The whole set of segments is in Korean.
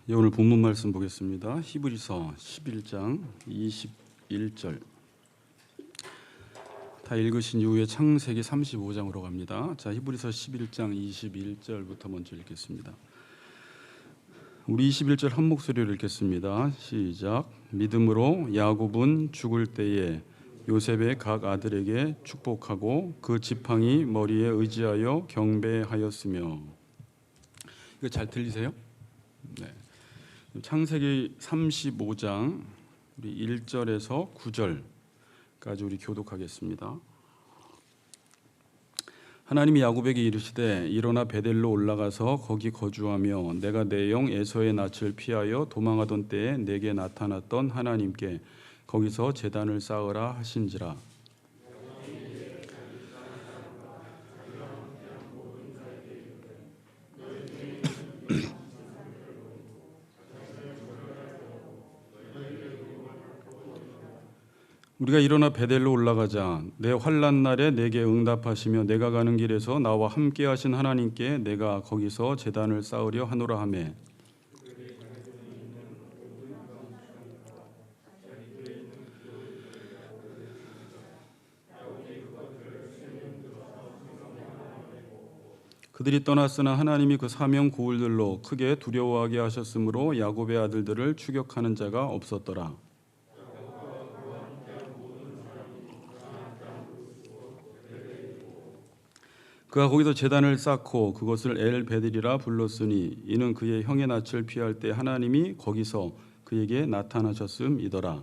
예, 오늘 본문 말씀 보겠습니다. 히브리서 11장 21절. 다 읽으신 이후에 창세기 35장으로 갑니다. 자, 히브리서 11장 21절부터 먼저 읽겠습니다. 우리 21절 한 목소리로 읽겠습니다. 시작. 믿음으로 야곱은 죽을 때에 요셉의 각 아들에게 축복하고 그 지팡이 머리에 의지하여 경배하였으며. 이거 잘 들리세요? 네. 창세기 35장 우리 1절에서 9절까지 우리 교독하겠습니다. 하나님이 야곱에게 이르시되 일어나 베델로 올라가서 거기 거주하며 내가 내 영 에서의 낯을 피하여 도망하던 때에 내게 나타났던 하나님께 거기서 제단을 쌓으라 하신지라. 우리가 일어나 베델로 올라가자. 내 환난 날에 내게 응답하시며 내가 가는 길에서 나와 함께 하신 하나님께 내가 거기서 제단을 쌓으려 하노라 하매. 그들이 떠났으나 하나님이 그 사명 고울들로 크게 두려워하게 하셨으므로 야곱의 아들들을 추격하는 자가 없었더라. 그가 거기서 제단을 쌓고 그것을 엘베들이라 불렀으니 이는 그의 형의 낯을 피할 때 하나님이 거기서 그에게 나타나셨음이더라.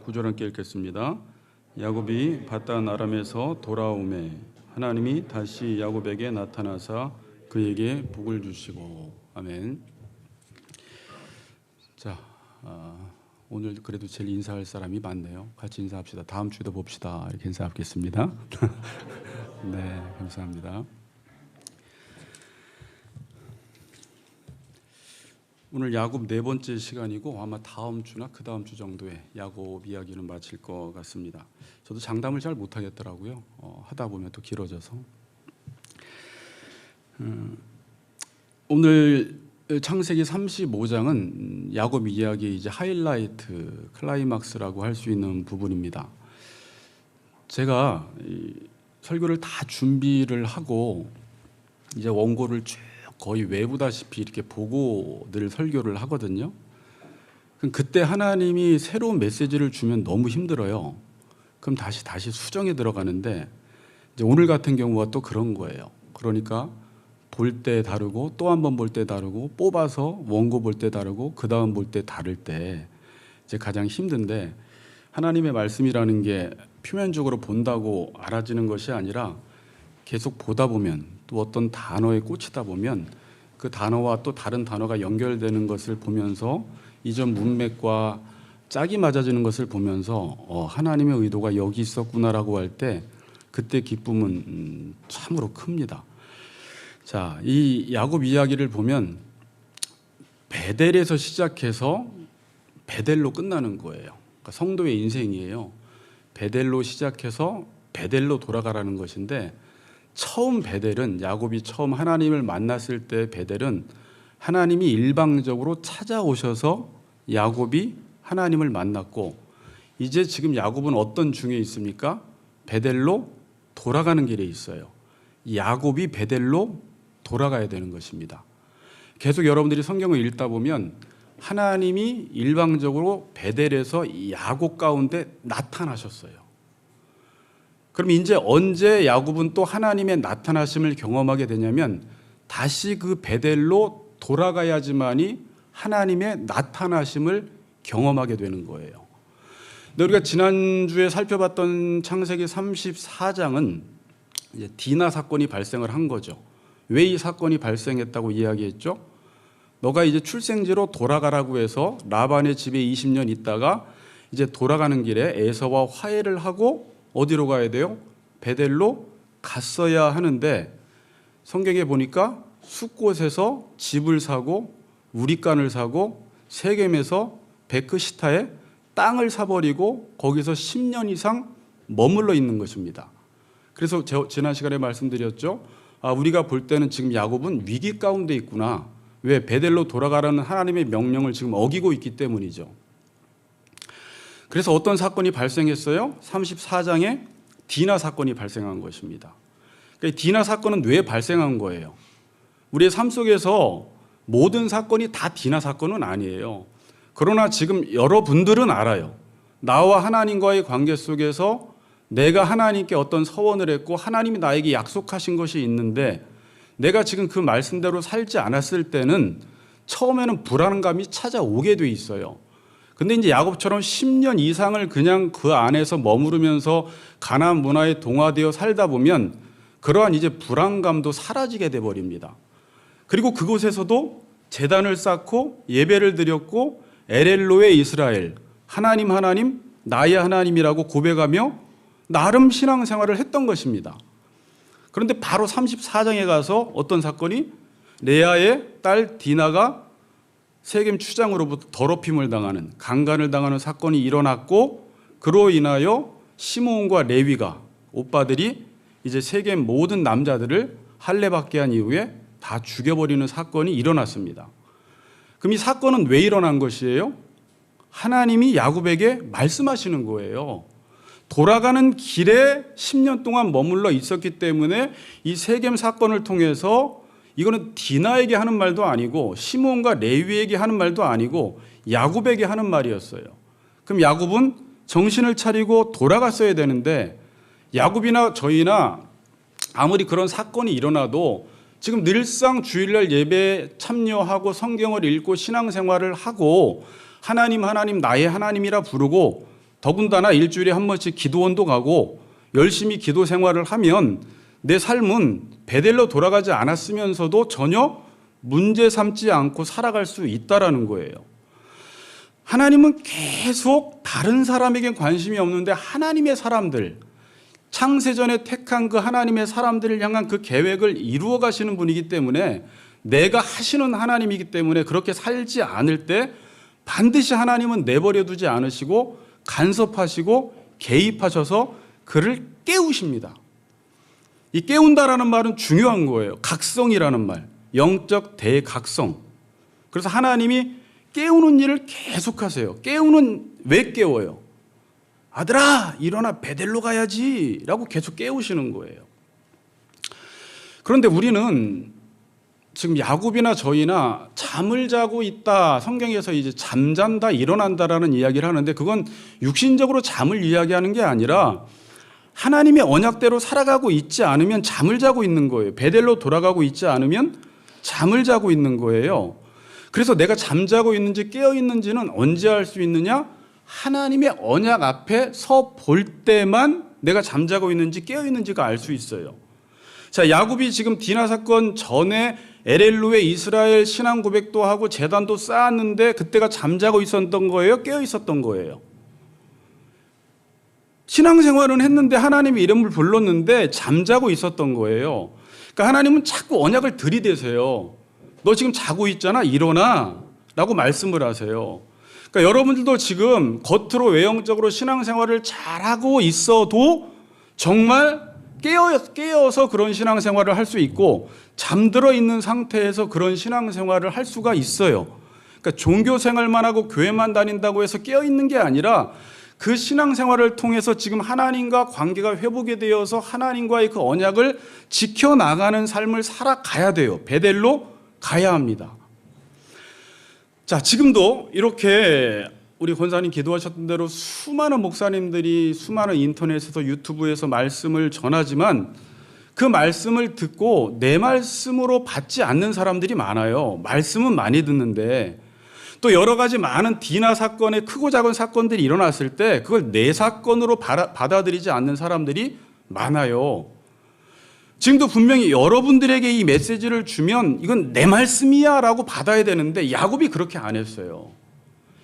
구절 함께 읽겠습니다. 야곱이 바단 아람에서 돌아오매 하나님이 다시 야곱에게 나타나사 그에게 복을 주시고. 아멘. 자, 오늘 그래도 제일 인사할 사람이 많네요. 같이 인사합시다. 다음 주에도 봅시다. 이렇게 인사하겠습니다. 네, 감사합니다. 오늘 야곱 네 번째 시간이고 아마 다음 주나 그 다음 주 정도에 야곱 이야기는 마칠 것 같습니다. 저도 장담을 잘 못하겠더라고요. 하다 보면 또 길어져서. 오늘 창세기 35장은 야곱 이야기의 이제 하이라이트, 클라이막스라고 할 수 있는 부분입니다. 제가 설교를 다 준비를 하고 이제 원고를 쭉 거의 외우다시피 이렇게 보고 늘 설교를 하거든요. 그럼 그때 하나님이 새로운 메시지를 주면 너무 힘들어요. 그럼 다시 수정에 들어가는데 이제 오늘 같은 경우가 또 그런 거예요. 그러니까 볼 때 다르고 또 한 번 볼 때 다르고 뽑아서 원고 볼 때 다르고 그 다음 볼 때 다를 때 이제 가장 힘든데, 하나님의 말씀이라는 게 표면적으로 본다고 알아지는 것이 아니라 계속 보다 보면 또 어떤 단어에 꽂히다 보면 그 단어와 또 다른 단어가 연결되는 것을 보면서 이전 문맥과 짝이 맞아지는 것을 보면서 하나님의 의도가 여기 있었구나라고 할 때 그때 기쁨은 참으로 큽니다. 자, 이 야곱 이야기를 보면 베델에서 시작해서 베델로 끝나는 거예요. 그러니까 성도의 인생이에요. 베델로 시작해서 베델로 돌아가라는 것인데, 처음 베델은, 야곱이 처음 하나님을 만났을 때 베델은 하나님이 일방적으로 찾아오셔서 야곱이 하나님을 만났고, 이제 지금 야곱은 어떤 중에 있습니까? 베델로 돌아가는 길에 있어요. 야곱이 베델로 돌아가야 되는 것입니다. 계속 여러분들이 성경을 읽다 보면 하나님이 일방적으로 베델에서 야곱 가운데 나타나셨어요. 그럼 이제 언제 야곱은 또 하나님의 나타나심을 경험하게 되냐면 다시 그 베델로 돌아가야지만이 하나님의 나타나심을 경험하게 되는 거예요. 근데 우리가 지난주에 살펴봤던 창세기 34장은 이제 디나 사건이 발생을 한 거죠. 왜 이 사건이 발생했다고 이야기했죠? 너가 이제 출생지로 돌아가라고 해서 라반의 집에 20년 있다가 이제 돌아가는 길에 에서와 화해를 하고 어디로 가야 돼요? 베델로 갔어야 하는데, 성경에 보니까 숫곳에서 집을 사고 우리간을 사고 세겜에서 베크시타에 땅을 사버리고 거기서 10년 이상 머물러 있는 것입니다. 그래서 지난 시간에 말씀드렸죠. 우리가 볼 때는 지금 야곱은 위기 가운데 있구나. 왜? 베델로 돌아가라는 하나님의 명령을 지금 어기고 있기 때문이죠. 그래서 어떤 사건이 발생했어요? 34장에 디나 사건이 발생한 것입니다. 그러니까 디나 사건은 왜 발생한 거예요? 우리의 삶 속에서 모든 사건이 다 디나 사건은 아니에요. 그러나 지금 여러분들은 알아요. 나와 하나님과의 관계 속에서 내가 하나님께 어떤 서원을 했고 하나님이 나에게 약속하신 것이 있는데 내가 지금 그 말씀대로 살지 않았을 때는 처음에는 불안감이 찾아오게 돼 있어요. 근데 이제 야곱처럼 10년 이상을 그냥 그 안에서 머무르면서 가나안 문화에 동화되어 살다 보면 그러한 이제 불안감도 사라지게 돼 버립니다. 그리고 그곳에서도 제단을 쌓고 예배를 드렸고 엘엘로의 이스라엘, 하나님 나의 하나님이라고 고백하며 나름 신앙생활을 했던 것입니다. 그런데 바로 34장에 가서 어떤 사건이 레아의 딸 디나가 세겜 추장으로부터 더럽힘을 당하는, 강간을 당하는 사건이 일어났고 그로 인하여 시므온과 레위가 오빠들이 이제 세겜 모든 남자들을 할례받게 한 이후에 다 죽여버리는 사건이 일어났습니다. 그럼 이 사건은 왜 일어난 것이에요? 하나님이 야곱에게 말씀하시는 거예요. 돌아가는 길에 10년 동안 머물러 있었기 때문에 이 세겜 사건을 통해서 이거는 디나에게 하는 말도 아니고 시므온과 레위에게 하는 말도 아니고 야곱에게 하는 말이었어요. 그럼 야곱은 정신을 차리고 돌아갔어야 되는데 야곱이나 저희나 아무리 그런 사건이 일어나도 지금 늘상 주일날 예배에 참여하고 성경을 읽고 신앙생활을 하고 하나님 나의 하나님이라 부르고 더군다나 일주일에 한 번씩 기도원도 가고 열심히 기도 생활을 하면 내 삶은 베델로 돌아가지 않았으면서도 전혀 문제 삼지 않고 살아갈 수 있다라는 거예요. 하나님은 계속 다른 사람에게 관심이 없는데 하나님의 사람들, 창세전에 택한 그 하나님의 사람들을 향한 그 계획을 이루어 가시는 분이기 때문에 내가 하시는 하나님이기 때문에 그렇게 살지 않을 때 반드시 하나님은 내버려 두지 않으시고 간섭하시고 개입하셔서 그를 깨우십니다. 이 깨운다라는 말은 중요한 거예요. 각성이라는 말, 영적 대각성. 그래서 하나님이 깨우는 일을 계속하세요. 왜 깨워요? 아들아 일어나 베델로 가야지 라고 계속 깨우시는 거예요. 그런데 우리는 지금 야곱이나 저희나 잠을 자고 있다, 성경에서 이제 잠잔다 일어난다라는 이야기를 하는데 그건 육신적으로 잠을 이야기하는 게 아니라 하나님의 언약대로 살아가고 있지 않으면 잠을 자고 있는 거예요. 베델로 돌아가고 있지 않으면 잠을 자고 있는 거예요. 그래서 내가 잠자고 있는지 깨어 있는지는 언제 알 수 있느냐? 하나님의 언약 앞에 서 볼 때만 내가 잠자고 있는지 깨어 있는지가 알 수 있어요. 자, 야곱이 지금 디나 사건 전에 엘엘로의 이스라엘 신앙 고백도 하고 제단도 쌓았는데 그때가 잠자고 있었던 거예요? 깨어 있었던 거예요? 신앙생활은 했는데 하나님의 이름을 불렀는데 잠자고 있었던 거예요. 그러니까 하나님은 자꾸 언약을 들이대세요. 너 지금 자고 있잖아, 일어나 라고 말씀을 하세요. 그러니까 여러분들도 지금 겉으로 외형적으로 신앙생활을 잘하고 있어도 정말 깨어서 그런 신앙생활을 할 수 있고 잠들어 있는 상태에서 그런 신앙생활을 할 수가 있어요. 그러니까 종교생활만 하고 교회만 다닌다고 해서 깨어있는 게 아니라 그 신앙생활을 통해서 지금 하나님과 관계가 회복이 되어서 하나님과의 그 언약을 지켜나가는 삶을 살아가야 돼요. 베델로 가야 합니다. 자, 지금도 이렇게 우리 권사님 기도하셨던 대로 수많은 목사님들이 수많은 인터넷에서 유튜브에서 말씀을 전하지만 그 말씀을 듣고 내 말씀으로 받지 않는 사람들이 많아요. 말씀은 많이 듣는데 또 여러 가지 많은 디나 사건의 크고 작은 사건들이 일어났을 때 그걸 내 사건으로 받아들이지 않는 사람들이 많아요. 지금도 분명히 여러분들에게 이 메시지를 주면 이건 내 말씀이야 라고 받아야 되는데 야곱이 그렇게 안 했어요.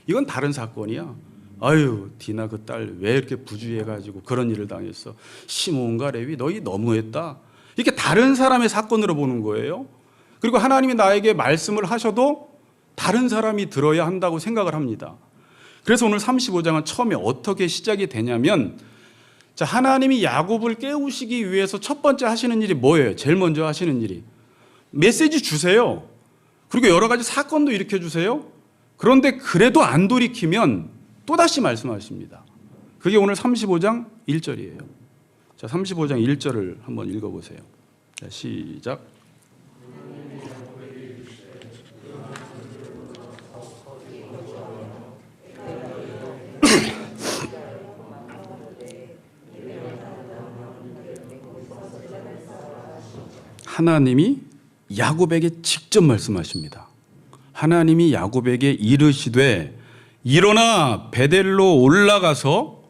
이건 다른 사건이야. 아유, 디나 그 딸 왜 이렇게 부주의해가지고 그런 일을 당했어. 시므온과 레위 너희 너무했다. 이렇게 다른 사람의 사건으로 보는 거예요. 그리고 하나님이 나에게 말씀을 하셔도 다른 사람이 들어야 한다고 생각을 합니다. 그래서 오늘 35장은 처음에 어떻게 시작이 되냐면, 자, 하나님이 야곱을 깨우시기 위해서 첫 번째 하시는 일이 뭐예요? 제일 먼저 하시는 일이 메시지 주세요. 그리고 여러 가지 사건도 일으켜 주세요. 그런데 그래도 안 돌이키면 또다시 말씀하십니다. 그게 오늘 35장 1절이에요. 자, 35장 1절을 한번 읽어보세요. 자, 시작. 하나님이 야곱에게 직접 말씀하십니다. 하나님이 야곱에게 이르시되 일어나 베델로 올라가서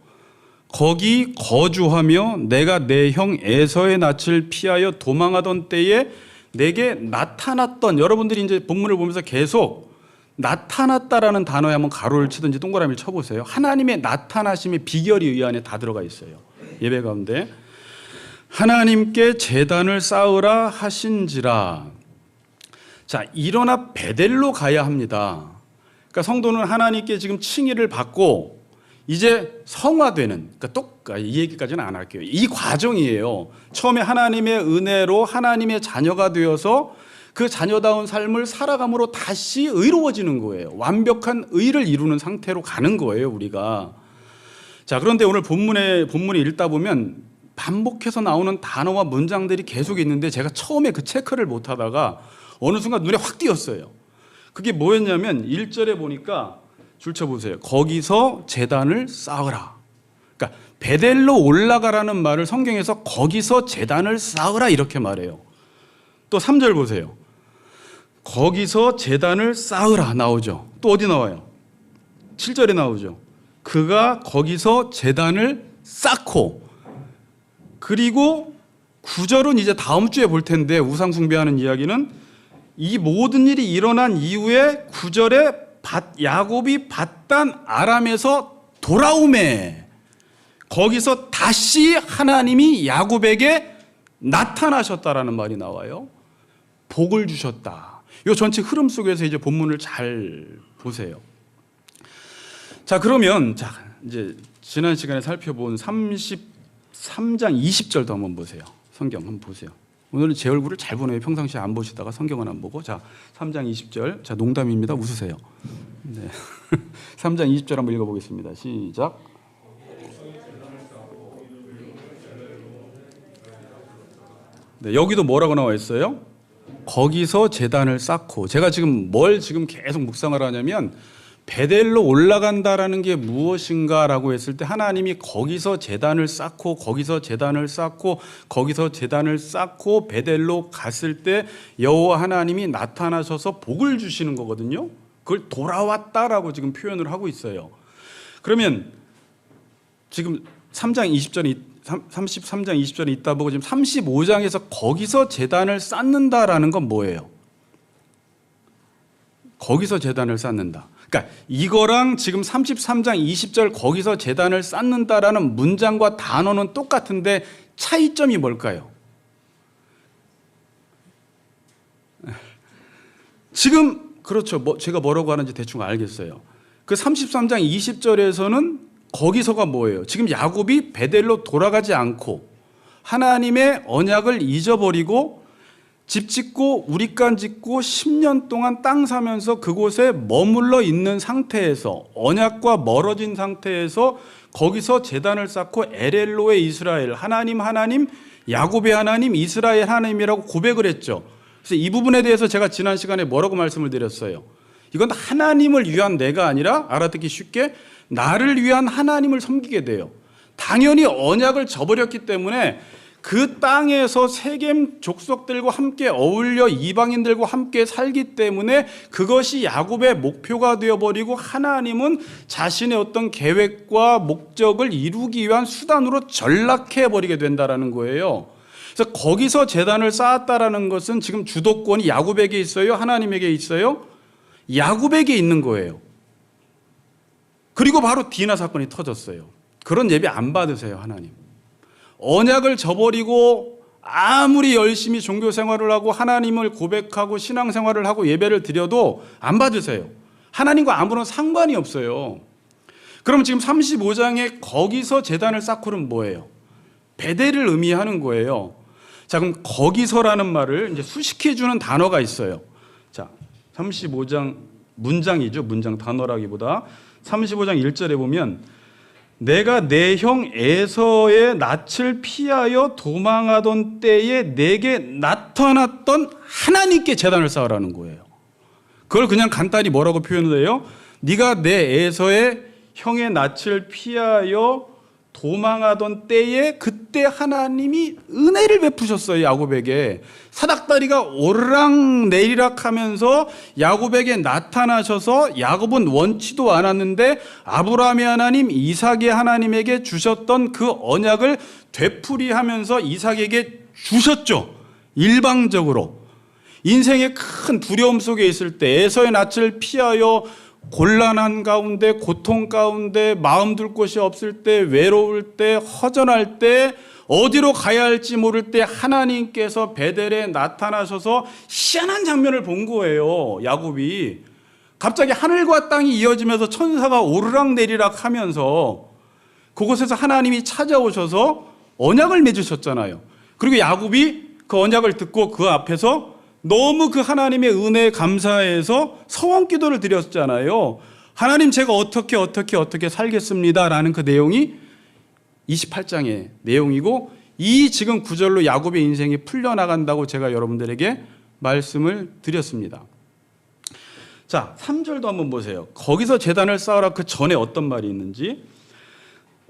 거기 거주하며 내가 내 형 에서의 낯을 피하여 도망하던 때에 내게 나타났던, 여러분들이 이제 본문을 보면서 계속 나타났다라는 단어에 한번 가로를 치든지 동그라미를 쳐보세요. 하나님의 나타나심의 비결이 이 안에 다 들어가 있어요. 예배 가운데 하나님께 제단을 쌓으라 하신지라. 자, 일어나 베델로 가야 합니다. 그러니까 성도는 하나님께 지금 칭의를 받고 이제 성화되는, 그러니까 이 얘기까지는 안 할게요. 이 과정이에요. 처음에 하나님의 은혜로 하나님의 자녀가 되어서 그 자녀다운 삶을 살아감으로 다시 의로워지는 거예요. 완벽한 의를 이루는 상태로 가는 거예요, 우리가. 자, 그런데 오늘 본문을 읽다 보면 반복해서 나오는 단어와 문장들이 계속 있는데 제가 처음에 그 체크를 못 하다가 어느 순간 눈에 확 띄었어요. 그게 뭐였냐면 1절에 보니까 줄 쳐보세요. 거기서 제단을 쌓으라. 그러니까 베델로 올라가라는 말을 성경에서 거기서 제단을 쌓으라 이렇게 말해요. 또 3절 보세요. 거기서 제단을 쌓으라 나오죠. 또 어디 나와요? 7절에 나오죠. 그가 거기서 제단을 쌓고, 그리고 9절은 이제 다음 주에 볼 텐데 우상 숭배하는 이야기는 이 모든 일이 일어난 이후에 9절에 야곱이 밧단 아람에서 돌아오매 거기서 다시 하나님이 야곱에게 나타나셨다라는 말이 나와요. 복을 주셨다. 이 전체 흐름 속에서 이제 본문을 잘 보세요. 자, 그러면 이제 지난 시간에 살펴본 33장 20절도 한번 보세요. 성경 한번 보세요. 오늘은 제 얼굴을 잘 보네요. 평상시에 안 보시다가 성경은 안 보고. 자, 3장 20절. 자, 농담입니다. 웃으세요. 네. 3장 20절 한번 읽어보겠습니다. 시작. 네, 여기도 뭐라고 나와 있어요? 거기서 제단을 쌓고. 제가 지금 계속 묵상을 하냐면 베델로 올라간다라는 게 무엇인가라고 했을 때 하나님이 거기서 제단을 쌓고 거기서 제단을 쌓고 거기서 제단을 쌓고 베델로 갔을 때 여호와 하나님이 나타나셔서 복을 주시는 거거든요. 그걸 돌아왔다라고 지금 표현을 하고 있어요. 그러면 지금 33장 20절에 있다 보고 지금 35장에서 거기서 제단을 쌓는다라는 건 뭐예요? 거기서 제단을 쌓는다. 그러니까 이거랑 지금 33장 20절 거기서 제단을 쌓는다라는 문장과 단어는 똑같은데 차이점이 뭘까요? 지금 그렇죠. 제가 뭐라고 하는지 대충 알겠어요. 그 33장 20절에서는 거기서가 뭐예요? 지금 야곱이 베델로 돌아가지 않고 하나님의 언약을 잊어버리고 집 짓고 우리간 짓고 10년 동안 땅 사면서 그곳에 머물러 있는 상태에서 언약과 멀어진 상태에서 거기서 제단을 쌓고 엘엘로의 이스라엘, 하나님 야곱의 하나님 이스라엘 하나님이라고 고백을 했죠. 그래서 이 부분에 대해서 제가 지난 시간에 뭐라고 말씀을 드렸어요? 이건 하나님을 위한 내가 아니라 알아듣기 쉽게 나를 위한 하나님을 섬기게 돼요. 당연히 언약을 저버렸기 때문에 그 땅에서 세겜 족속들과 함께 어울려 이방인들과 함께 살기 때문에 그것이 야곱의 목표가 되어버리고 하나님은 자신의 어떤 계획과 목적을 이루기 위한 수단으로 전락해버리게 된다는 거예요. 그래서 거기서 제단을 쌓았다라는 것은 지금 주도권이 야곱에게 있어요? 하나님에게 있어요? 야곱에게 있는 거예요. 그리고 바로 디나 사건이 터졌어요. 그런 예배 안 받으세요, 하나님. 언약을 저버리고 아무리 열심히 종교 생활을 하고 하나님을 고백하고 신앙생활을 하고 예배를 드려도 안 받으세요. 하나님과 아무런 상관이 없어요. 그럼 지금 35장에 거기서 제단을 쌓고는 뭐예요? 베델을 의미하는 거예요. 자, 그럼 거기서라는 말을 이제 수식해 주는 단어가 있어요. 자, 35장 문장이죠. 문장 단어라기보다 35장 1절에 보면 내가 내 형 에서의 낯을 피하여 도망하던 때에 내게 나타났던 하나님께 제단을 쌓으라는 거예요. 그걸 그냥 간단히 뭐라고 표현을 해요? 네가 내 에서의 형의 낯을 피하여 도망하던 때에 그때 하나님이 은혜를 베푸셨어요. 야곱에게. 사닥다리가 오르락 내리락 하면서 야곱에게 나타나셔서 야곱은 원치도 않았는데 아브라함의 하나님, 이삭의 하나님에게 주셨던 그 언약을 되풀이하면서 이삭에게 주셨죠. 일방적으로. 인생의 큰 두려움 속에 있을 때 에서의 낯을 피하여 곤란한 가운데, 고통 가운데, 마음 둘 곳이 없을 때, 외로울 때, 허전할 때, 어디로 가야 할지 모를 때 하나님께서 베델에 나타나셔서 희한한 장면을 본 거예요. 야곱이 갑자기 하늘과 땅이 이어지면서 천사가 오르락 내리락 하면서 그곳에서 하나님이 찾아오셔서 언약을 맺으셨잖아요. 그리고 야곱이 그 언약을 듣고 그 앞에서 너무 그 하나님의 은혜에 감사해서 서원 기도를 드렸잖아요. 하나님, 제가 어떻게 살겠습니다라는 그 내용이 28장의 내용이고, 이 지금 구절로 야곱의 인생이 풀려나간다고 제가 여러분들에게 말씀을 드렸습니다. 자, 3절도 한번 보세요. 거기서 제단을 쌓으라 그 전에 어떤 말이 있는지.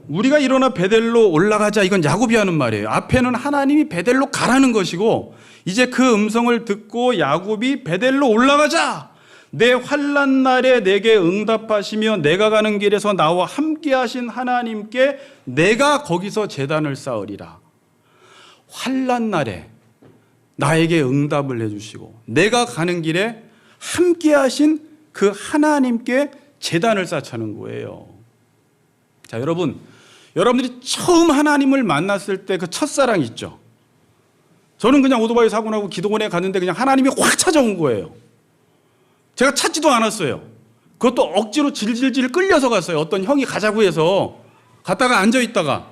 우리가 일어나 베델로 올라가자, 이건 야곱이 하는 말이에요. 앞에는 하나님이 베델로 가라는 것이고, 이제 그 음성을 듣고 야곱이 베델로 올라가자, 내 환난 날에 내게 응답하시며 내가 가는 길에서 나와 함께 하신 하나님께 내가 거기서 제단을 쌓으리라. 환난 날에 나에게 응답을 해주시고 내가 가는 길에 함께 하신 그 하나님께 제단을 쌓자는 거예요. 자, 여러분들이 처음 하나님을 만났을 때 그 첫사랑 있죠. 저는 그냥 오토바이 사고 나고 기도원에 갔는데 그냥 하나님이 확 찾아온 거예요. 제가 찾지도 않았어요. 그것도 억지로 질질질 끌려서 갔어요. 어떤 형이 가자고 해서 갔다가 앉아있다가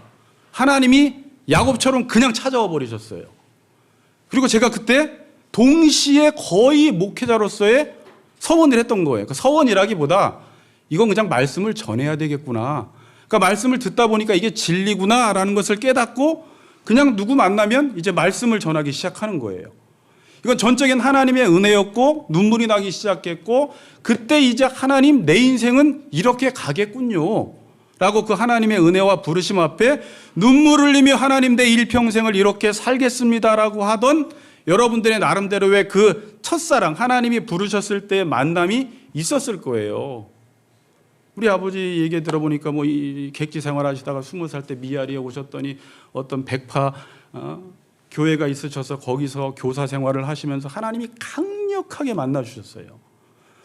하나님이 야곱처럼 그냥 찾아와 버리셨어요. 그리고 제가 그때 동시에 거의 목회자로서의 서원을 했던 거예요. 그 서원이라기보다 이건 그냥 말씀을 전해야 되겠구나. 그러니까 말씀을 듣다 보니까 이게 진리구나라는 것을 깨닫고 그냥 누구 만나면 이제 말씀을 전하기 시작하는 거예요. 이건 전적인 하나님의 은혜였고 눈물이 나기 시작했고, 그때 이제 하나님, 내 인생은 이렇게 가겠군요 라고 그 하나님의 은혜와 부르심 앞에 눈물을 흘리며 하나님, 내 일평생을 이렇게 살겠습니다라고 하던 여러분들의 나름대로의 그 첫사랑, 하나님이 부르셨을 때의 만남이 있었을 거예요. 우리 아버지 얘기 들어보니까 뭐 이 객지 생활하시다가 20살 때 미아리에 오셨더니 어떤 백파 교회가 있으셔서 거기서 교사 생활을 하시면서 하나님이 강력하게 만나주셨어요.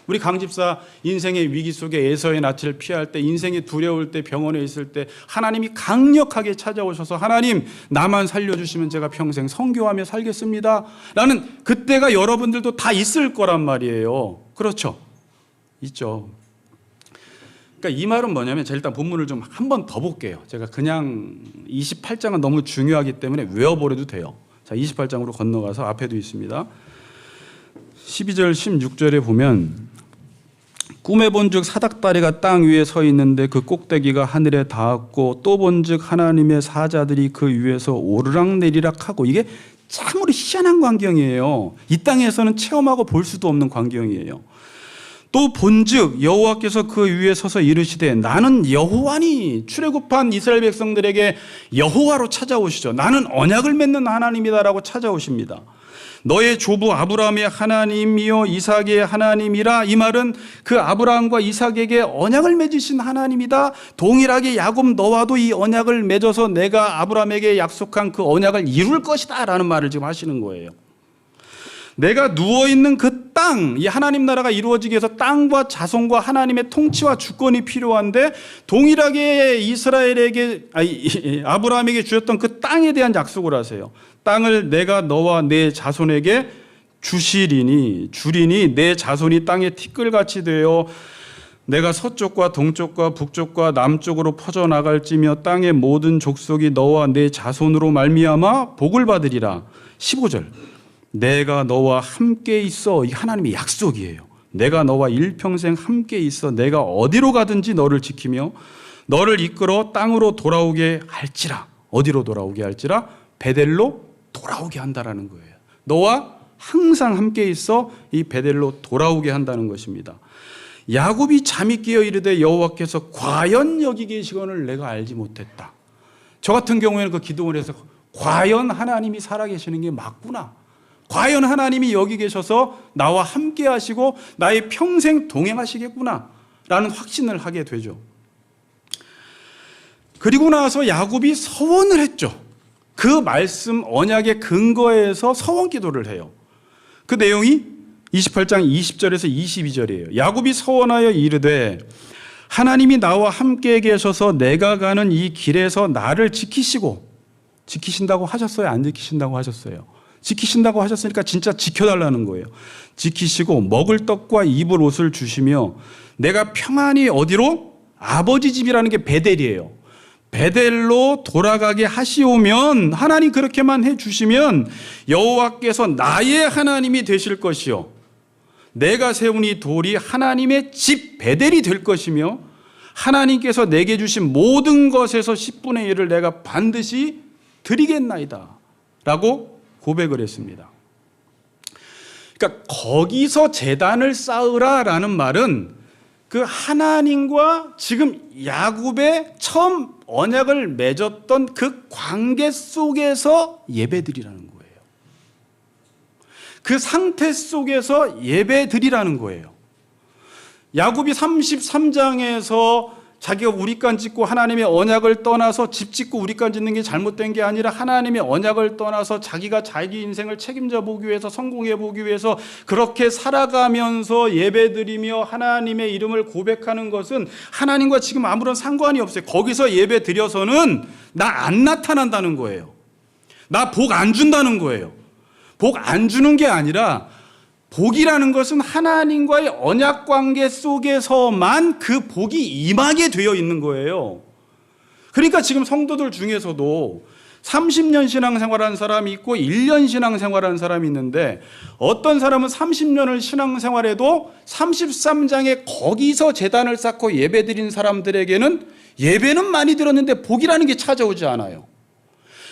우리 강집사 인생의 위기 속에 에서의 낯을 피할 때, 인생이 두려울 때, 병원에 있을 때 하나님이 강력하게 찾아오셔서 하나님, 나만 살려주시면 제가 평생 선교하며 살겠습니다 라는 그때가 여러분들도 다 있을 거란 말이에요. 그렇죠? 있죠. 그러니까 이 말은 뭐냐면, 제가 일단 본문을 좀 한 번 더 볼게요. 제가 그냥 28장은 너무 중요하기 때문에 외워버려도 돼요. 자, 28장으로 건너가서 앞에도 있습니다. 12절 16절에 보면 꿈에 본즉 사닥다리가 땅 위에 서 있는데 그 꼭대기가 하늘에 닿았고, 또 본즉 하나님의 사자들이 그 위에서 오르락 내리락 하고, 이게 참으로 희한한 광경이에요. 이 땅에서는 체험하고 볼 수도 없는 광경이에요. 또 본즉 여호와께서 그 위에 서서 이르시되 나는 여호와니. 출애굽한 이스라엘 백성들에게 여호와로 찾아오시죠. 나는 언약을 맺는 하나님이다라고 찾아오십니다. 너의 조부 아브라함의 하나님이요 이삭의 하나님이라. 이 말은 그 아브라함과 이삭에게 언약을 맺으신 하나님이다. 동일하게 야곱, 너와도 이 언약을 맺어서 내가 아브라함에게 약속한 그 언약을 이룰 것이다 라는 말을 지금 하시는 거예요. 내가 누워있는 그 땅, 이 하나님 나라가 이루어지기 위해서 땅과 자손과 하나님의 통치와 주권이 필요한데, 동일하게 이스라엘에게, 아브라함에게 주셨던 그 땅에 대한 약속을 하세요. 땅을 내가 너와 내 자손에게 주리니 내 자손이 땅에 티끌같이 되어 내가 서쪽과 동쪽과 북쪽과 남쪽으로 퍼져나갈지며 땅의 모든 족속이 너와 내 자손으로 말미암아 복을 받으리라. 15절. 내가 너와 함께 있어. 이 하나님의 약속이에요. 내가 너와 일평생 함께 있어. 내가 어디로 가든지 너를 지키며 너를 이끌어 땅으로 돌아오게 할지라. 어디로 돌아오게 할지라? 베델로 돌아오게 한다라는 거예요. 너와 항상 함께 있어 이 베델로 돌아오게 한다는 것입니다. 야곱이 잠이 깨어 이르되 여호와께서 과연 여기 계시거늘 내가 알지 못했다. 저 같은 경우에는 그 기도를 해서 과연 하나님이 살아계시는 게 맞구나. 과연 하나님이 여기 계셔서 나와 함께 하시고 나의 평생 동행하시겠구나 라는 확신을 하게 되죠. 그리고 나서 야곱이 서원을 했죠. 그 말씀 언약의 근거에서 서원 기도를 해요. 그 내용이 28장 20절에서 22절이에요. 야곱이 서원하여 이르되 하나님이 나와 함께 계셔서 내가 가는 이 길에서 나를 지키시고, 지키신다고 하셨어요? 안 지키신다고 하셨어요? 지키신다고 하셨으니까 진짜 지켜달라는 거예요. 지키시고 먹을 떡과 입을 옷을 주시며 내가 평안히 어디로? 아버지 집이라는 게 베델이에요. 베델로 돌아가게 하시오면, 하나님 그렇게만 해주시면 여호와께서 나의 하나님이 되실 것이요 내가 세운 이 돌이 하나님의 집 베델이 될 것이며 하나님께서 내게 주신 모든 것에서 10분의 1을 내가 반드시 드리겠나이다 라고 고백을 했습니다. 그러니까 거기서 제단을 쌓으라 라는 말은 그 하나님과 지금 야곱의 처음 언약을 맺었던 그 관계 속에서 예배드리라는 거예요. 그 상태 속에서 예배드리라는 거예요. 야곱이 33장에서 자기가 우리간 짓고 하나님의 언약을 떠나서 집 짓고 우리간 짓는 게 잘못된 게 아니라 하나님의 언약을 떠나서 자기가 자기 인생을 책임져 보기 위해서, 성공해 보기 위해서 그렇게 살아가면서 예배드리며 하나님의 이름을 고백하는 것은 하나님과 지금 아무런 상관이 없어요. 거기서 예배드려서는 나 안 나타난다는 거예요. 나 복 안 준다는 거예요. 복 안 주는 게 아니라 복이라는 것은 하나님과의 언약 관계 속에서만 그 복이 임하게 되어 있는 거예요. 그러니까 지금 성도들 중에서도 30년 신앙생활하는 사람이 있고 1년 신앙생활하는 사람이 있는데, 어떤 사람은 30년을 신앙생활해도 33장에 거기서 제단을 쌓고 예배드린 사람들에게는 예배는 많이 들었는데 복이라는 게 찾아오지 않아요.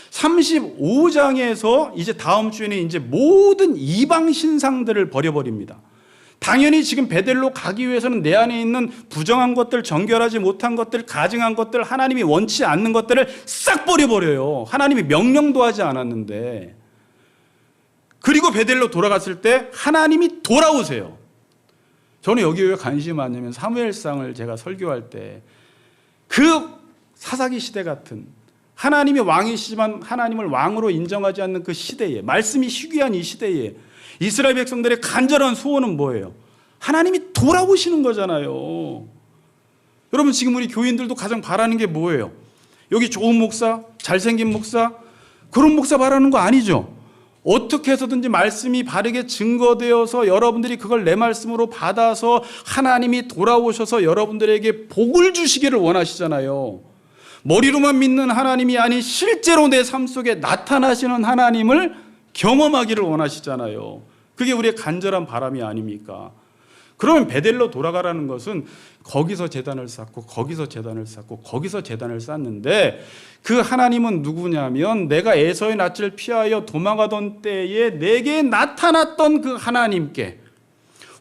35장에서 이제 다음 주에는 이제 모든 이방 신상들을 버려버립니다. 당연히 지금 베델로 가기 위해서는 내 안에 있는 부정한 것들, 정결하지 못한 것들, 가증한 것들, 하나님이 원치 않는 것들을 싹 버려버려요. 하나님이 명령도 하지 않았는데. 그리고 베델로 돌아갔을 때 하나님이 돌아오세요. 저는 여기 왜 관심이 많냐면 사무엘상을 제가 설교할 때 그 사사기 시대 같은, 하나님이 왕이시지만 하나님을 왕으로 인정하지 않는 그 시대에, 말씀이 희귀한 이 시대에 이스라엘 백성들의 간절한 소원은 뭐예요? 하나님이 돌아오시는 거잖아요. 여러분, 지금 우리 교인들도 가장 바라는 게 뭐예요? 여기 좋은 목사, 잘생긴 목사, 그런 목사 바라는 거 아니죠. 어떻게 해서든지 말씀이 바르게 증거되어서 여러분들이 그걸 내 말씀으로 받아서 하나님이 돌아오셔서 여러분들에게 복을 주시기를 원하시잖아요. 머리로만 믿는 하나님이 아닌 실제로 내 삶 속에 나타나시는 하나님을 경험하기를 원하시잖아요. 그게 우리의 간절한 바람이 아닙니까? 그러면 베델로 돌아가라는 것은 거기서 제단을 쌓고 거기서 제단을 쌓고 거기서 제단을 쌓는데, 그 하나님은 누구냐면 내가 에서의 낯을 피하여 도망하던 때에 내게 나타났던 그 하나님께,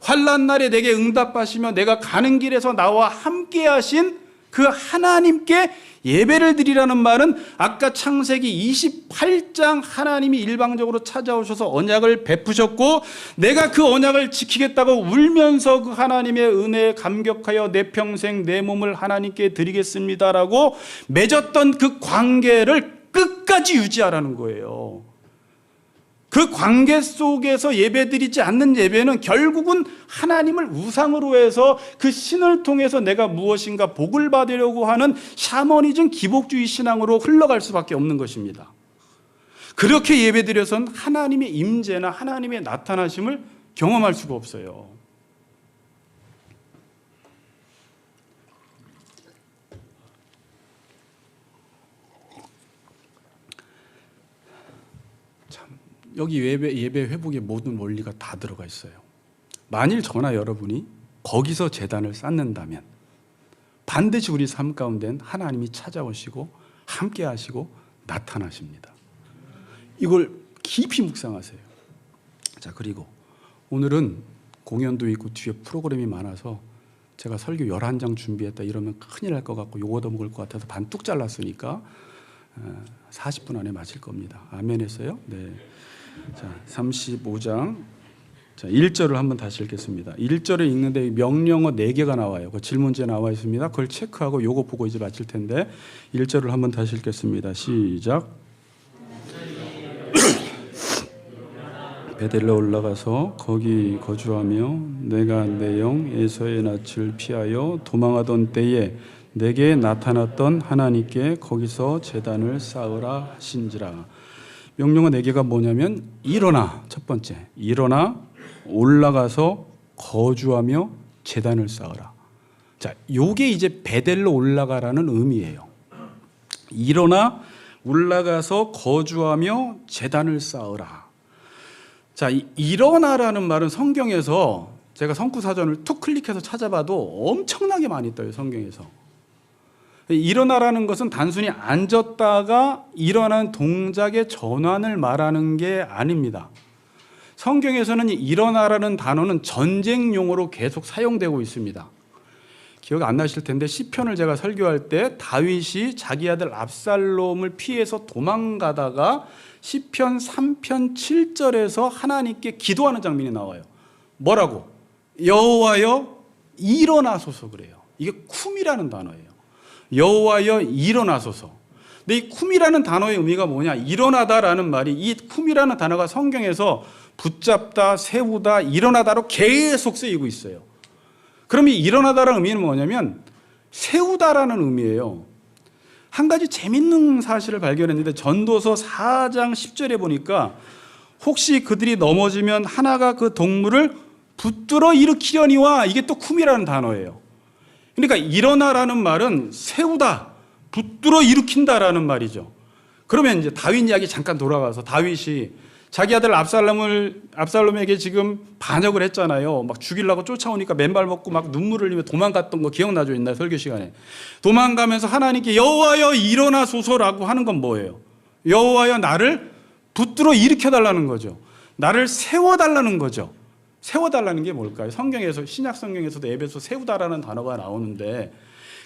환난 날에 내게 응답하시며 내가 가는 길에서 나와 함께 하신 그 하나님께 예배를 드리라는 말은 아까 창세기 28장 하나님이 일방적으로 찾아오셔서 언약을 베푸셨고 내가 그 언약을 지키겠다고 울면서 그 하나님의 은혜에 감격하여 내 평생 내 몸을 하나님께 드리겠습니다라고 맺었던 그 관계를 끝까지 유지하라는 거예요. 그 관계 속에서 예배드리지 않는 예배는 결국은 하나님을 우상으로 해서 그 신을 통해서 내가 무엇인가 복을 받으려고 하는 샤머니즘 기복주의 신앙으로 흘러갈 수밖에 없는 것입니다. 그렇게 예배드려서는 하나님의 임재나 하나님의 나타나심을 경험할 수가 없어요. 여기 예배 회복의 모든 원리가 다 들어가 있어요. 만일 저나 여러분이 거기서 제단을 쌓는다면 반드시 우리 삶 가운데는 하나님이 찾아오시고 함께 하시고 나타나십니다. 이걸 깊이 묵상하세요. 자, 그리고 오늘은 공연도 있고 뒤에 프로그램이 많아서 제가 설교 11장 준비했다 이러면 큰일 날 것 같고 욕 얻어먹을 것 같아서 반 뚝 잘랐으니까 40분 안에 마칠 겁니다. 아멘 했어요? 네. 자, 35장. 자, 1절을 한번 다시 읽겠습니다. 1절을 읽는데 명령어 4개가 나와요. 그 질문지에 나와 있습니다. 그걸 체크하고 요거 보고 이제 마칠 텐데 1절을 한번 다시 읽겠습니다. 시작. 베델로 올라가서 거기 거주하며 내가 내 영 에서의 낯을 피하여 도망하던 때에 내게 나타났던 하나님께 거기서 제단을 쌓으라 하신지라. 명령어 4개가 뭐냐면 일어나, 첫 번째 일어나 올라가서 거주하며 제단을 쌓으라. 자, 요게 이제 베델로 올라가라는 의미예요. 일어나 올라가서 거주하며 제단을 쌓으라. 자, 일어나라는 말은 성경에서 제가 성구사전을 툭 클릭해서 찾아봐도 엄청나게 많이 떠요, 성경에서. 일어나라는 것은 단순히 앉았다가 일어난 동작의 전환을 말하는 게 아닙니다. 성경에서는 일어나라는 단어는 전쟁용어로 계속 사용되고 있습니다. 기억 안 나실 텐데 시편을 제가 설교할 때 다윗이 자기 아들 압살롬을 피해서 도망가다가 시편 3편 7절에서 하나님께 기도하는 장면이 나와요. 뭐라고? 여호와여 일어나소서 그래요. 이게 쿰이라는 단어예요. 여호와여 일어나소서. 근데 이 쿰이라는 단어의 의미가 뭐냐? 일어나다라는 말이 이 쿰이라는 단어가 성경에서 붙잡다, 세우다, 일어나다로 계속 쓰이고 있어요. 그럼 이 일어나다라는 의미는 뭐냐면 세우다라는 의미예요. 한 가지 재밌는 사실을 발견했는데 전도서 4장 10절에 보니까 혹시 그들이 넘어지면 하나가 그 동물을 붙들어 일으키려니와, 이게 또 쿰이라는 단어예요. 그러니까 일어나라는 말은 세우다, 붙들어 일으킨다라는 말이죠. 그러면 이제 다윗 이야기 잠깐 돌아가서 다윗이 자기 아들 압살롬에게 지금 반역을 했잖아요. 막 죽이려고 쫓아오니까 맨발 먹고 막 눈물을 흘리며 도망갔던 거 기억나죠? 옛날 설교 시간에. 도망가면서 하나님께 여호와여 일어나소서라고 하는 건 뭐예요? 여호와여 나를 붙들어 일으켜달라는 거죠. 나를 세워달라는 거죠. 세워달라는 게 뭘까요? 성경에서, 신약 성경에서도 에베소 세우다라는 단어가 나오는데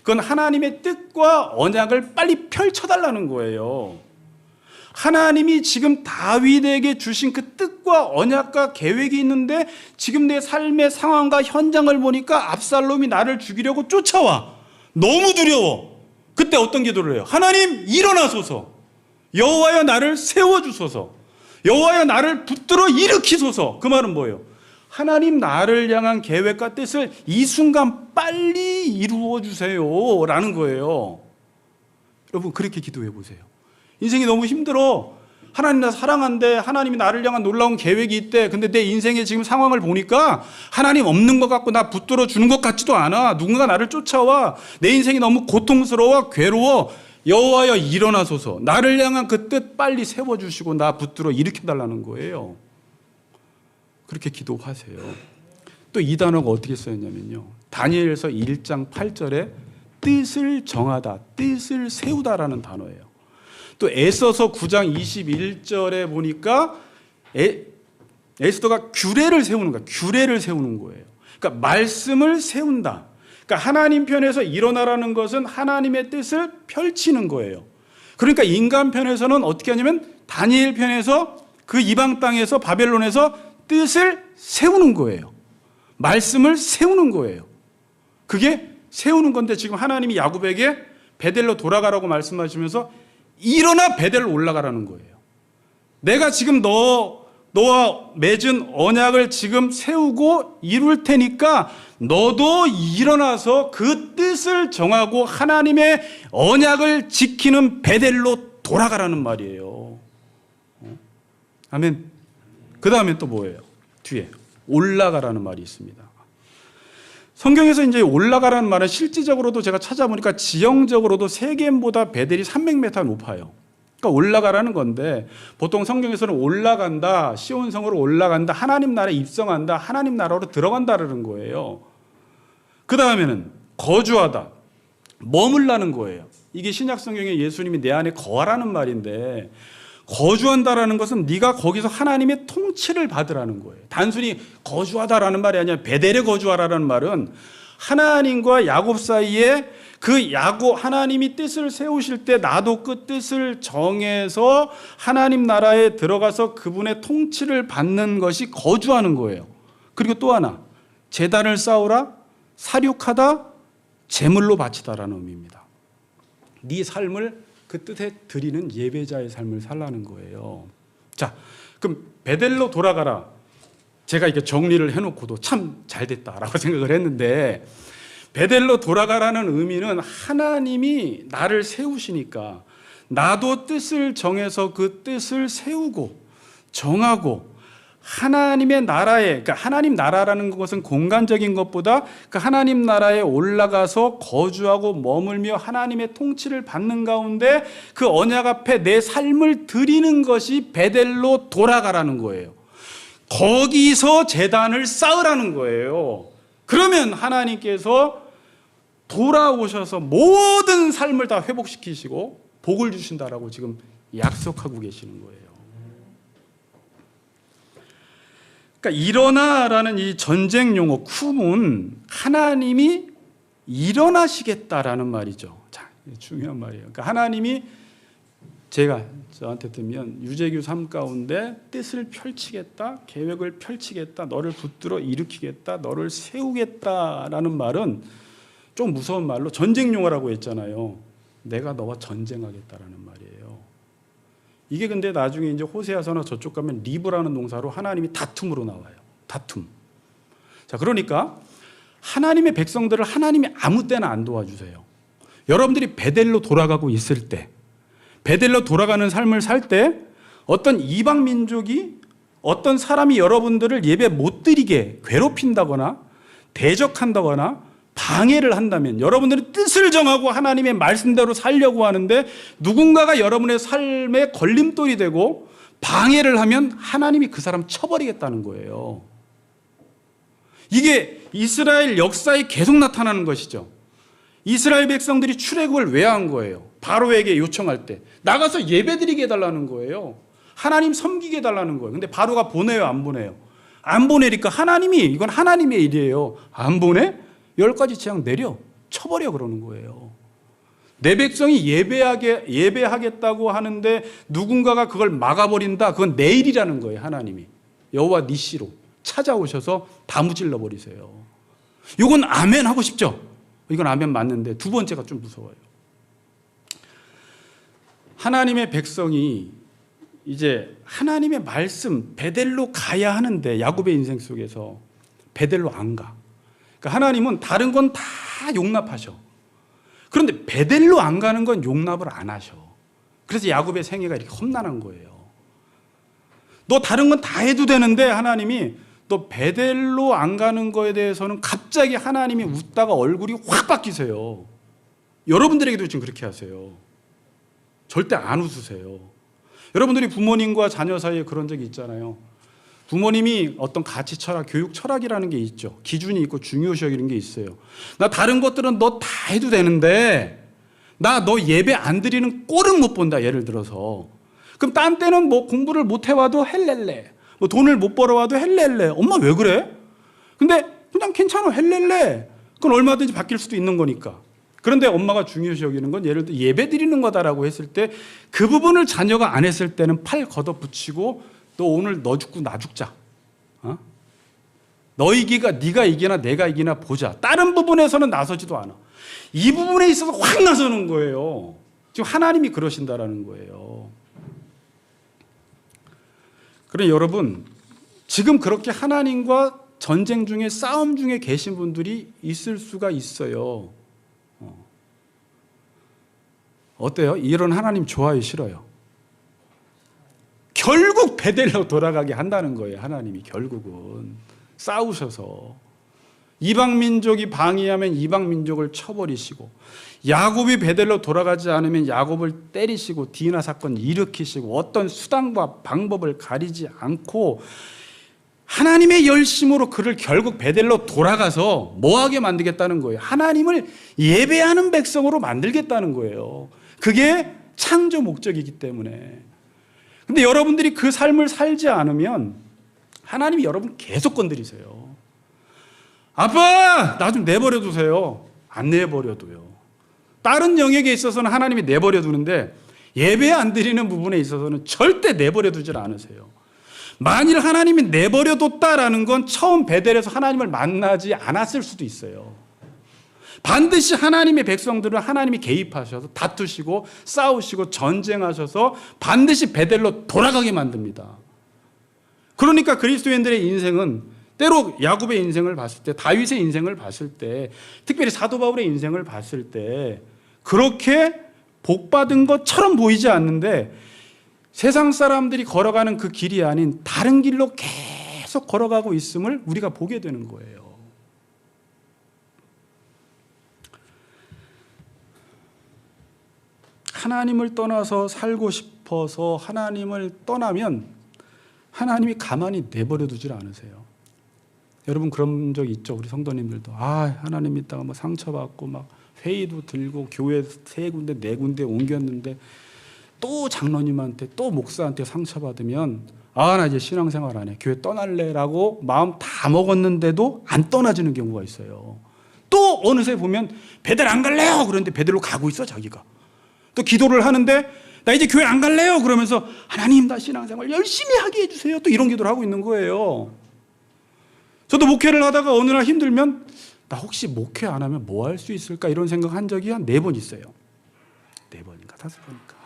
그건 하나님의 뜻과 언약을 빨리 펼쳐달라는 거예요. 하나님이 지금 다윗에게 주신 그 뜻과 언약과 계획이 있는데 지금 내 삶의 상황과 현장을 보니까 압살롬이 나를 죽이려고 쫓아와. 너무 두려워. 그때 어떤 기도를 해요? 하나님 일어나소서. 여호와여 나를 세워주소서. 여호와여 나를 붙들어 일으키소서. 그 말은 뭐예요? 하나님 나를 향한 계획과 뜻을 이 순간 빨리 이루어 주세요 라는 거예요. 여러분 그렇게 기도해 보세요. 인생이 너무 힘들어. 하나님 나 사랑한데 하나님이 나를 향한 놀라운 계획이 있대. 근데 내 인생의 지금 상황을 보니까 하나님 없는 것 같고 나 붙들어 주는 것 같지도 않아. 누군가 나를 쫓아와. 내 인생이 너무 고통스러워, 괴로워. 여호와여 일어나소서. 나를 향한 그 뜻 빨리 세워주시고 나 붙들어 일으켜달라는 거예요. 그렇게 기도하세요. 또 이 단어가 어떻게 쓰였냐면요, 다니엘서 1장 8절에 뜻을 정하다, 뜻을 세우다라는 단어예요. 또 에스더서 9장 21절에 보니까 에스더가 규례를 세우는 거야. 규례를 세우는 거예요. 그러니까 말씀을 세운다. 그러니까 하나님 편에서 일어나라는 것은 하나님의 뜻을 펼치는 거예요. 그러니까 인간 편에서는 어떻게 하냐면 다니엘 편에서 그 이방 땅에서 바벨론에서 뜻을 세우는 거예요. 말씀을 세우는 거예요. 그게 세우는 건데 지금 하나님이 야곱에게 베델로 돌아가라고 말씀하시면서 일어나 베델로 올라가라는 거예요. 내가 지금 너와 맺은 언약을 지금 세우고 이룰 테니까 너도 일어나서 그 뜻을 정하고 하나님의 언약을 지키는 베델로 돌아가라는 말이에요. 아멘. 그 다음에 또 뭐예요? 뒤에 올라가라는 말이 있습니다. 성경에서 이제 올라가라는 말은 실질적으로도 제가 찾아보니까 지형적으로도 세겜보다 베델이 300m 높아요. 그러니까 올라가라는 건데 보통 성경에서는 올라간다, 시온성으로 올라간다, 하나님 나라에 입성한다, 하나님 나라로 들어간다라는 거예요. 그 다음에는 거주하다, 머물라는 거예요. 이게 신약 성경에 예수님이 내 안에 거하라는 말인데 거주한다라는 것은 네가 거기서 하나님의 통치를 받으라는 거예요. 단순히 거주하다라는 말이 아니라 베델에 거주하라는 말은 하나님과 야곱 사이에 그 하나님이 뜻을 세우실 때 나도 그 뜻을 정해서 하나님 나라에 들어가서 그분의 통치를 받는 것이 거주하는 거예요. 그리고 또 하나, 제단을 쌓으라, 사륙하다, 제물로 바치다라는 의미입니다. 네 삶을 그 뜻에 드리는 예배자의 삶을 살라는 거예요. 자, 그럼 베델로 돌아가라. 제가 이렇게 정리를 해놓고도 참 잘됐다라고 생각을 했는데 베델로 돌아가라는 의미는 하나님이 나를 세우시니까 나도 뜻을 정해서 그 뜻을 세우고 정하고 하나님의 나라에, 그러니까 하나님 나라라는 것은 공간적인 것보다 그 하나님 나라에 올라가서 거주하고 머물며 하나님의 통치를 받는 가운데 그 언약 앞에 내 삶을 드리는 것이 베델로 돌아가라는 거예요. 거기서 제단을 쌓으라는 거예요. 그러면 하나님께서 돌아오셔서 모든 삶을 다 회복시키시고 복을 주신다라고 지금 약속하고 계시는 거예요. 그러니까 일어나라는 이 전쟁 용어 쿰은 하나님이 일어나시겠다라는 말이죠. 자, 중요한 말이에요. 그러니까 하나님이 제가 저한테 뜨면 유재규 삶 가운데 뜻을 펼치겠다, 계획을 펼치겠다, 너를 붙들어 일으키겠다, 너를 세우겠다라는 말은 좀 무서운 말로 전쟁 용어라고 했잖아요. 내가 너와 전쟁하겠다라는 말이에요. 이게 근데 나중에 이제 호세아서나 저쪽 가면 리브라는 동사로 하나님이 다툼으로 나와요. 다툼. 자, 그러니까 하나님의 백성들을 하나님이 아무 때나 안 도와주세요. 여러분들이 베델로 돌아가고 있을 때, 베델로 돌아가는 삶을 살 때 어떤 이방 민족이 어떤 사람이 여러분들을 예배 못 드리게 괴롭힌다거나 대적한다거나 방해를 한다면 여러분들은 뜻을 정하고 하나님의 말씀대로 살려고 하는데 누군가가 여러분의 삶에 걸림돌이 되고 방해를 하면 하나님이 그 사람 쳐버리겠다는 거예요. 이게 이스라엘 역사에 계속 나타나는 것이죠. 이스라엘 백성들이 출애굽을 왜 한 거예요? 바로에게 요청할 때 나가서 예배드리게 해달라는 거예요. 하나님 섬기게 해달라는 거예요. 근데 바로가 보내요, 안 보내요? 안 보내니까 하나님이, 이건 하나님의 일이에요. 안 보내? 10가지 재앙 내려 쳐버려 그러는 거예요. 내 백성이 예배하겠다고 하는데 누군가가 그걸 막아버린다. 그건 내 일이라는 거예요. 하나님이 여호와 니시로 찾아오셔서 다 무찔러 버리세요. 이건 아멘 하고 싶죠? 이건 아멘 맞는데 두 번째가 좀 무서워요. 하나님의 백성이 이제 하나님의 말씀 베델로 가야 하는데 야곱의 인생 속에서 베델로 안 가. 그러니까 하나님은 다른 건 다 용납하셔. 그런데 베델로 안 가는 건 용납을 안 하셔. 그래서 야곱의 생애가 이렇게 험난한 거예요. 너 다른 건 다 해도 되는데 하나님이 너 베델로 안 가는 거에 대해서는 갑자기 하나님이 웃다가 얼굴이 확 바뀌세요. 여러분들에게도 지금 그렇게 하세요. 절대 안 웃으세요. 여러분들이 부모님과 자녀 사이에 그런 적이 있잖아요. 부모님이 어떤 가치 철학, 교육 철학이라는 게 있죠. 기준이 있고 중요시 여기는 게 있어요. 나 다른 것들은 너 다 해도 되는데 나 너 예배 안 드리는 꼴은 못 본다. 예를 들어서. 그럼 딴 때는 뭐 공부를 못 해와도 헬렐레. 뭐 돈을 못 벌어와도 헬렐레. 엄마 왜 그래? 근데 그냥 괜찮아. 헬렐레. 그건 얼마든지 바뀔 수도 있는 거니까. 그런데 엄마가 중요시 여기는 건 예를 들어 예배 드리는 거다라고 했을 때 그 부분을 자녀가 안 했을 때는 팔 걷어붙이고 너 오늘 너 죽고 나 죽자. 너 이기가 네가 이기나 내가 이기나 보자. 다른 부분에서는 나서지도 않아. 이 부분에 있어서 확 나서는 거예요. 지금 하나님이 그러신다라는 거예요. 그래 여러분 지금 그렇게 하나님과 전쟁 중에 싸움 중에 계신 분들이 있을 수가 있어요. 어때요? 이런 하나님 좋아요, 싫어요? 결국 베델로 돌아가게 한다는 거예요. 하나님이 결국은 싸우셔서 이방 민족이 방해하면 이방 민족을 쳐버리시고, 야곱이 베델로 돌아가지 않으면 야곱을 때리시고 디나 사건 일으키시고, 어떤 수단과 방법을 가리지 않고 하나님의 열심으로 그를 결국 베델로 돌아가서 뭐하게 만들겠다는 거예요? 하나님을 예배하는 백성으로 만들겠다는 거예요. 그게 창조 목적이기 때문에. 근데 여러분들이 그 삶을 살지 않으면 하나님이 여러분 계속 건드리세요. 아빠, 나 좀 내버려 두세요. 안 내버려둬요. 다른 영역에 있어서는 하나님이 내버려 두는데 예배 안 드리는 부분에 있어서는 절대 내버려 두질 않으세요. 만일 하나님이 내버려 뒀다라는 건 처음 베델에서 하나님을 만나지 않았을 수도 있어요. 반드시 하나님의 백성들은 하나님이 개입하셔서 다투시고 싸우시고 전쟁하셔서 반드시 베델로 돌아가게 만듭니다. 그러니까 그리스도인들의 인생은 때로 야곱의 인생을 봤을 때, 다윗의 인생을 봤을 때, 특별히 사도 바울의 인생을 봤을 때 그렇게 복받은 것처럼 보이지 않는데 세상 사람들이 걸어가는 그 길이 아닌 다른 길로 계속 걸어가고 있음을 우리가 보게 되는 거예요. 하나님을 떠나서 살고 싶어서 하나님을 떠나면 하나님이 가만히 내버려 두질 않으세요. 여러분 그런 적 있죠? 우리 성도님들도 하나님 있다가 뭐 상처받고 막 회의도 들고 교회 3군데 4군데 옮겼는데 또 장로님한테 또 목사한테 상처받으면 나 이제 신앙생활 안 해, 교회 떠날래라고 마음 다 먹었는데도 안 떠나지는 경우가 있어요. 또 어느새 보면 베델 안 갈래요 그런데 베델로 가고 있어 자기가. 또 기도를 하는데 나 이제 교회 안 갈래요 그러면서 하나님 나 신앙생활 열심히 하게 해주세요, 또 이런 기도를 하고 있는 거예요. 저도 목회를 하다가 어느 날 힘들면 나 혹시 목회 안 하면 뭐 할 수 있을까 이런 생각 한 적이 한 4번 있어요. 4번인가 5번인가.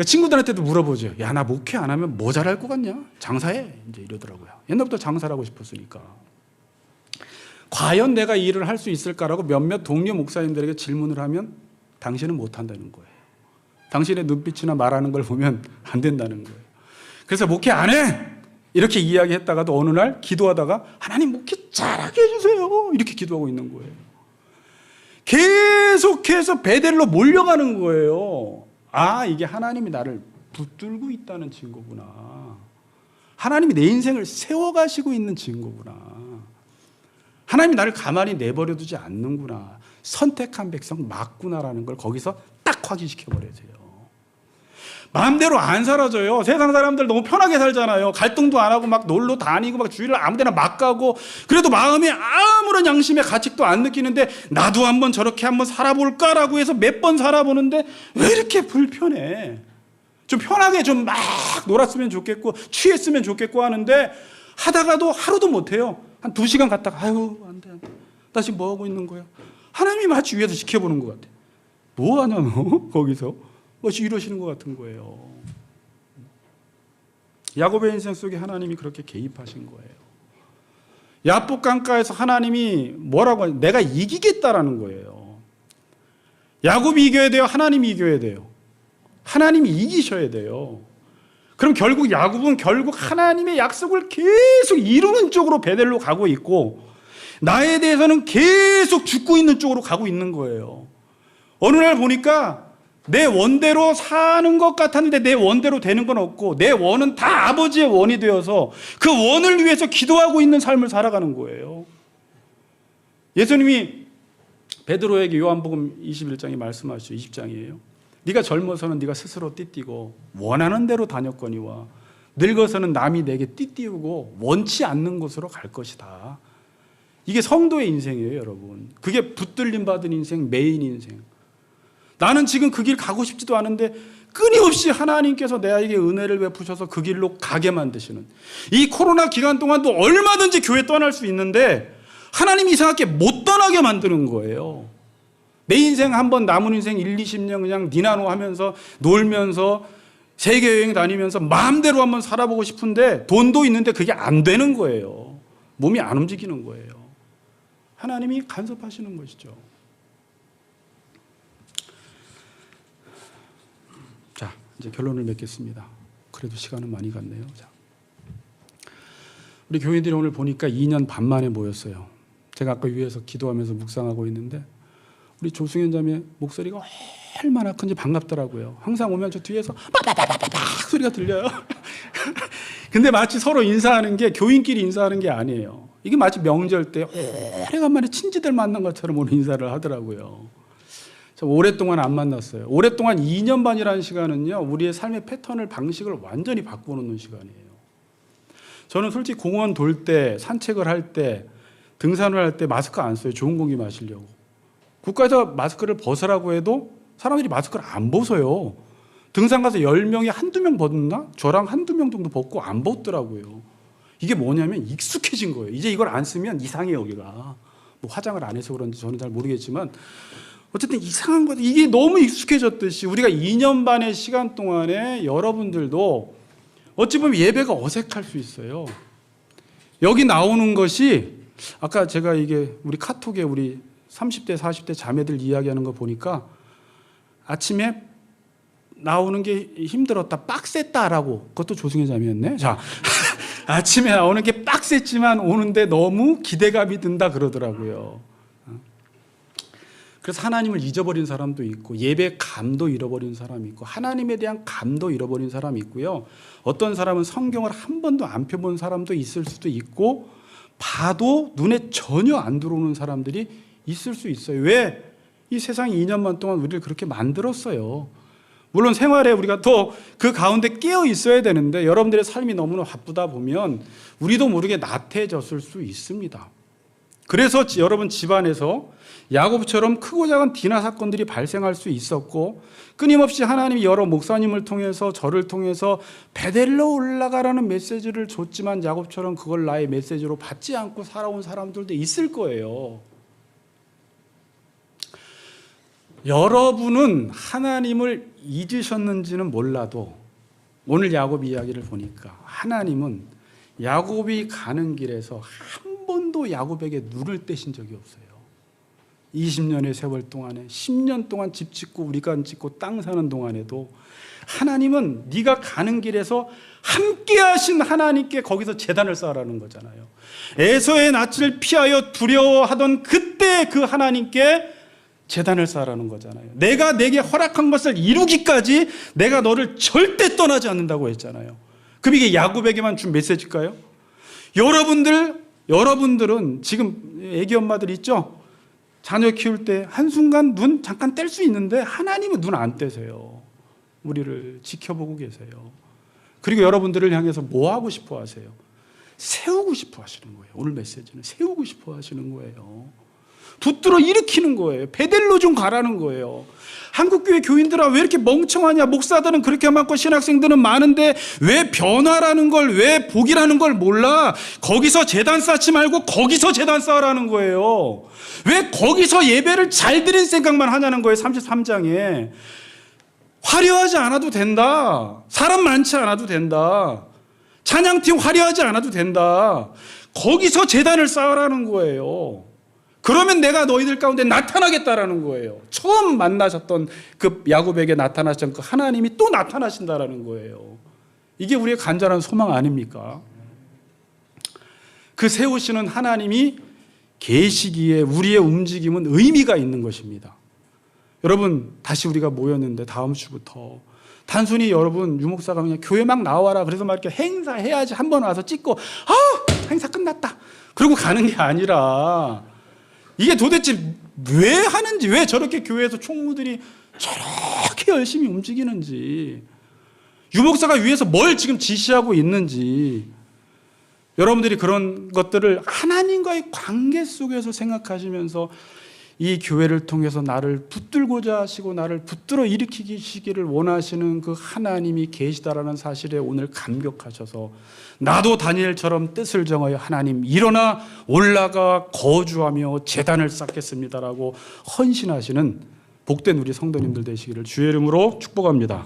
친구들한테도 물어보죠. 야, 나 목회 안 하면 뭐 잘할 것 같냐? 장사해 이제 이러더라고요. 옛날부터 장사를 하고 싶었으니까. 과연 내가 이 일을 할 수 있을까라고 몇몇 동료 목사님들에게 질문을 하면 당신은 못한다는 거예요. 당신의 눈빛이나 말하는 걸 보면 안 된다는 거예요. 그래서 목회 안 해! 이렇게 이야기했다가도 어느 날 기도하다가 하나님 목회 잘하게 해주세요 이렇게 기도하고 있는 거예요. 계속해서 베델로 몰려가는 거예요. 이게 하나님이 나를 붙들고 있다는 증거구나. 하나님이 내 인생을 세워가시고 있는 증거구나. 하나님이 나를 가만히 내버려두지 않는구나. 선택한 백성 맞구나라는 걸 거기서 딱 확인시켜버려야 돼요. 마음대로 안 사라져요. 세상 사람들 너무 편하게 살잖아요. 갈등도 안 하고 막 놀러 다니고 막 주일날 아무데나 막 가고, 그래도 마음에 아무런 양심의 가책도 안 느끼는데 나도 한번 저렇게 한번 살아볼까라고 해서 몇 번 살아보는데 왜 이렇게 불편해? 좀 편하게 좀 막 놀았으면 좋겠고 취했으면 좋겠고 하는데 하다가도 하루도 못해요. 한 2시간 갔다가 안 돼. 나 지금 뭐 하고 있는 거야? 하나님이 마치 위에서 지켜보는 것 같아. 뭐 하냐 너 거기서? 마치 이러시는 것 같은 거예요. 야곱의 인생 속에 하나님이 그렇게 개입하신 거예요. 야복 강가에서 하나님이 뭐라고 하냐? 내가 이기겠다라는 거예요. 야곱이 이겨야 돼요? 하나님이 이겨야 돼요? 하나님이 이기셔야 돼요. 그럼 결국 야곱은 하나님의 약속을 계속 이루는 쪽으로 베델로 가고 있고, 나에 대해서는 계속 죽고 있는 쪽으로 가고 있는 거예요. 어느 날 보니까 내 원대로 사는 것 같았는데 내 원대로 되는 건 없고, 내 원은 다 아버지의 원이 되어서 그 원을 위해서 기도하고 있는 삶을 살아가는 거예요. 예수님이 베드로에게 요한복음 21장에 말씀하시죠. 20장이에요. 네가 젊어서는 네가 스스로 띠띠고 원하는 대로 다녔거니와 늙어서는 남이 내게 띠띠우고 원치 않는 곳으로 갈 것이다. 이게 성도의 인생이에요, 여러분. 그게 붙들림 받은 인생, 메인 인생. 나는 지금 그 길 가고 싶지도 않은데 끊임없이 하나님께서 내게 은혜를 베푸셔서 그 길로 가게 만드시는, 이 코로나 기간 동안도 얼마든지 교회 떠날 수 있는데 하나님이 이상하게 못 떠나게 만드는 거예요. 내 인생 한번 남은 인생 20년 그냥 니나노 하면서 놀면서 세계여행 다니면서 마음대로 한번 살아보고 싶은데 돈도 있는데 그게 안 되는 거예요. 몸이 안 움직이는 거예요. 하나님이 간섭하시는 것이죠. 자, 이제 결론을 맺겠습니다. 그래도 시간은 많이 갔네요. 자, 우리 교인들이 오늘 보니까 2년 반 만에 모였어요. 제가 아까 위에서 기도하면서 묵상하고 있는데 우리 조승현 자매 목소리가 얼마나 큰지 반갑더라고요. 항상 오면 저 뒤에서 빠바바바바 소리가 들려요. 근데 마치 서로 인사하는 게 교인끼리 인사하는 게 아니에요. 이게 마치 명절 때 오래간만에 친지들 만난 것처럼 오늘 인사를 하더라고요. 저 오랫동안 안 만났어요. 오랫동안 2년 반이라는 시간은요, 우리의 삶의 패턴을, 방식을 완전히 바꿔놓는 시간이에요. 저는 솔직히 공원 돌 때, 산책을 할 때, 등산을 할 때 마스크 안 써요. 좋은 공기 마시려고. 국가에서 마스크를 벗으라고 해도 사람들이 마스크를 안 벗어요. 등산 가서 10명이 한두 명 벗나? 저랑 한두 명 정도 벗고 안 벗더라고요. 이게 뭐냐면 익숙해진 거예요. 이제 이걸 안 쓰면 이상해요, 여기가. 뭐 화장을 안 해서 그런지 저는 잘 모르겠지만 어쨌든 이상한 거죠. 이게 너무 익숙해졌듯이 우리가 2년 반의 시간 동안에 여러분들도 어찌 보면 예배가 어색할 수 있어요. 여기 나오는 것이 아까 제가 이게 우리 카톡에 우리 30대, 40대 자매들 이야기하는 거 보니까 아침에 나오는 게 힘들었다, 빡셌다라고. 그것도 조승현 자매였네. 자, 아침에 나오는 게 빡셌지만 오는데 너무 기대감이 든다 그러더라고요. 그래서 하나님을 잊어버린 사람도 있고 예배 감도 잃어버린 사람이 있고 하나님에 대한 감도 잃어버린 사람이 있고요. 어떤 사람은 성경을 한 번도 안 펴본 사람도 있을 수도 있고 봐도 눈에 전혀 안 들어오는 사람들이 있을 수 있어요. 왜? 이 세상이 2년만 동안 우리를 그렇게 만들었어요. 물론 생활에 우리가 또 그 가운데 깨어 있어야 되는데 여러분들의 삶이 너무나 바쁘다 보면 우리도 모르게 나태해졌을 수 있습니다. 그래서 여러분 집안에서 야곱처럼 크고 작은 디나 사건들이 발생할 수 있었고 끊임없이 하나님이 여러 목사님을 통해서 저를 통해서 베델로 올라가라는 메시지를 줬지만 야곱처럼 그걸 나의 메시지로 받지 않고 살아온 사람들도 있을 거예요. 여러분은 하나님을 잊으셨는지는 몰라도 오늘 야곱 이야기를 보니까 하나님은 야곱이 가는 길에서 한 번도 야곱에게 눈을 떼신 적이 없어요. 20년의 세월 동안에 10년 동안 집 짓고 우리가 짓고 땅 사는 동안에도 하나님은 네가 가는 길에서 함께 하신 하나님께 거기서 제단을 쌓으라는 거잖아요. 에서의 낯을 피하여 두려워하던 그때 그 하나님께 제단을 쌓으라는 거잖아요. 내가 내게 허락한 것을 이루기까지 내가 너를 절대 떠나지 않는다고 했잖아요. 그럼 이게 야곱에게만 준 메시지일까요? 여러분들은 지금 애기 엄마들 있죠? 자녀 키울 때 한순간 눈 잠깐 뗄 수 있는데 하나님은 눈 안 떼세요. 우리를 지켜보고 계세요. 그리고 여러분들을 향해서 뭐 하고 싶어 하세요? 세우고 싶어 하시는 거예요. 오늘 메시지는 세우고 싶어 하시는 거예요. 붙들어 일으키는 거예요. 베델로 좀 가라는 거예요. 한국교회 교인들아 왜 이렇게 멍청하냐? 목사들은 그렇게 많고 신학생들은 많은데 왜 변화라는 걸, 왜 복이라는 걸 몰라? 거기서 제단 쌓지 말고 거기서 제단 쌓으라는 거예요. 왜 거기서 예배를 잘 드린 생각만 하냐는 거예요. 33장에 화려하지 않아도 된다. 사람 많지 않아도 된다. 찬양팀 화려하지 않아도 된다. 거기서 제단을 쌓으라는 거예요. 그러면 내가 너희들 가운데 나타나겠다라는 거예요. 처음 만나셨던 그 야곱에게 나타나셨던 그 하나님이 또 나타나신다라는 거예요. 이게 우리의 간절한 소망 아닙니까? 그 세우시는 하나님이 계시기에 우리의 움직임은 의미가 있는 것입니다. 여러분 다시 우리가 모였는데 다음 주부터 단순히 여러분 유목사가 그냥 교회 막 나와라 그래서 막 이렇게 행사해야지 한번 와서 찍고 행사 끝났다 그러고 가는 게 아니라 이게 도대체 왜 하는지, 왜 저렇게 교회에서 총무들이 저렇게 열심히 움직이는지, 유목사가 위에서 뭘 지금 지시하고 있는지, 여러분들이 그런 것들을 하나님과의 관계 속에서 생각하시면서 이 교회를 통해서 나를 붙들고자 하시고 나를 붙들어 일으키시기를 원하시는 그 하나님이 계시다라는 사실에 오늘 감격하셔서 나도 다니엘처럼 뜻을 정하여 하나님 일어나 올라가 거주하며 제단을 쌓겠습니다라고 헌신하시는 복된 우리 성도님들 되시기를 주의 이름으로 축복합니다.